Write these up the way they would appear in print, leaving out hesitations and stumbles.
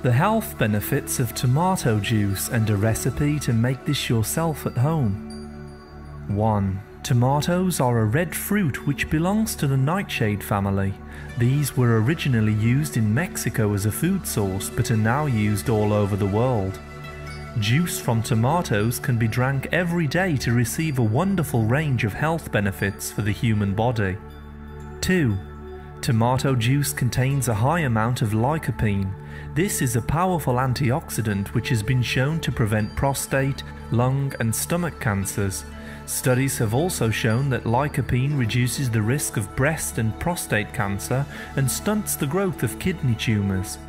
The health benefits of tomato juice and a recipe to make this yourself at home. 1. Tomatoes are a red fruit which belongs to the nightshade family. These were originally used in Mexico as a food source but are now used all over the world. Juice from tomatoes can be drank every day to receive a wonderful range of health benefits for the human body. 2. Tomato juice contains a high amount of lycopene. This is a powerful antioxidant which has been shown to prevent prostate, lung and stomach cancers. Studies have also shown that lycopene reduces the risk of breast and prostate cancer and stunts the growth of kidney tumours.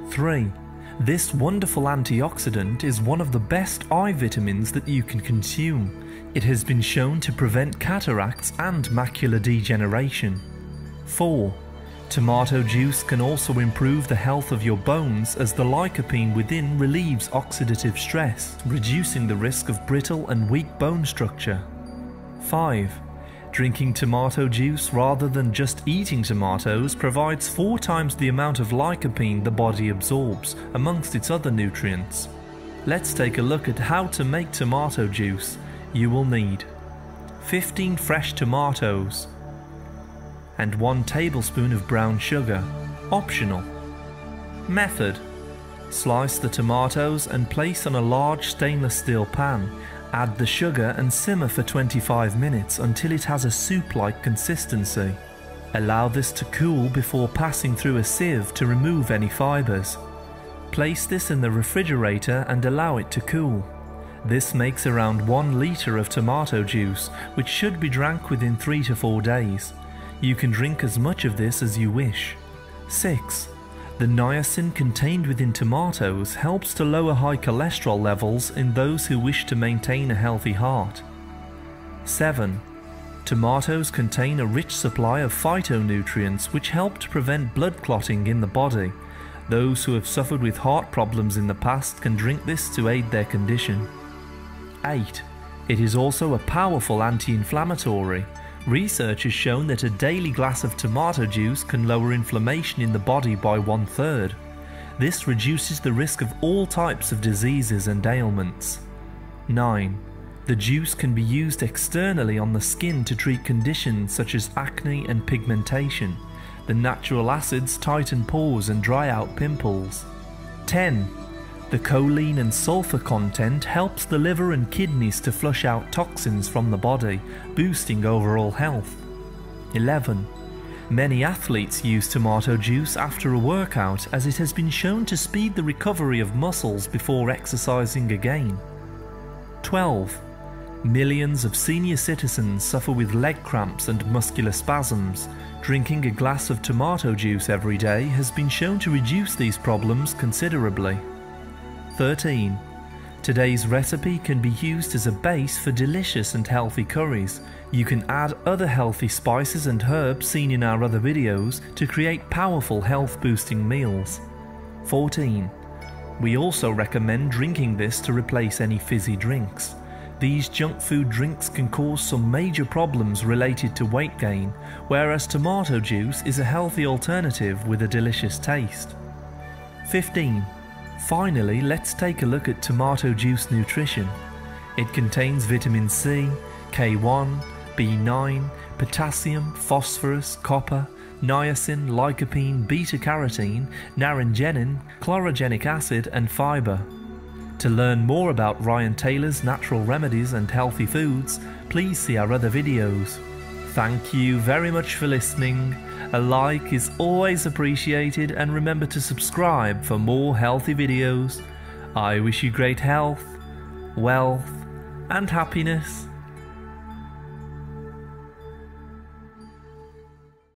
3. This wonderful antioxidant is one of the best eye vitamins that you can consume. It has been shown to prevent cataracts and macular degeneration. 4. Tomato juice can also improve the health of your bones as the lycopene within relieves oxidative stress, reducing the risk of brittle and weak bone structure. 5. Drinking tomato juice rather than just eating tomatoes provides 4 times the amount of lycopene the body absorbs, amongst its other nutrients. Let's take a look at how to make tomato juice. You will need 15 fresh tomatoes and 1 tablespoon of brown sugar, optional. Method: slice the tomatoes and place on a large stainless steel pan. Add the sugar and simmer for 25 minutes until it has a soup-like consistency. Allow this to cool before passing through a sieve to remove any fibres. Place this in the refrigerator and allow it to cool. This makes around 1 litre of tomato juice, which should be drank within 3 to 4 days. You can drink as much of this as you wish. 6. The niacin contained within tomatoes helps to lower high cholesterol levels in those who wish to maintain a healthy heart. 7. Tomatoes contain a rich supply of phytonutrients which help to prevent blood clotting in the body. Those who have suffered with heart problems in the past can drink this to aid their condition. 8. It is also a powerful anti-inflammatory. Research has shown that a daily glass of tomato juice can lower inflammation in the body by 1/3. This reduces the risk of all types of diseases and ailments. 9. The juice can be used externally on the skin to treat conditions such as acne and pigmentation. The natural acids tighten pores and dry out pimples. 10. The choline and sulphur content helps the liver and kidneys to flush out toxins from the body, boosting overall health. 11. Many athletes use tomato juice after a workout as it has been shown to speed the recovery of muscles before exercising again. 12. Millions of senior citizens suffer with leg cramps and muscular spasms. Drinking a glass of tomato juice every day has been shown to reduce these problems considerably. 13. Today's recipe can be used as a base for delicious and healthy curries. You can add other healthy spices and herbs seen in our other videos to create powerful health-boosting meals. 14. We also recommend drinking this to replace any fizzy drinks. These junk food drinks can cause some major problems related to weight gain, whereas tomato juice is a healthy alternative with a delicious taste. 15. Finally, let's take a look at tomato juice nutrition. It contains vitamin C, K1, B9, potassium, phosphorus, copper, niacin, lycopene, beta-carotene, naringenin, chlorogenic acid and fibre. To learn more about Ryan Taylor's natural remedies and healthy foods, please see our other videos. Thank you very much for listening. A like is always appreciated, and remember to subscribe for more healthy videos. I wish you great health, wealth and happiness.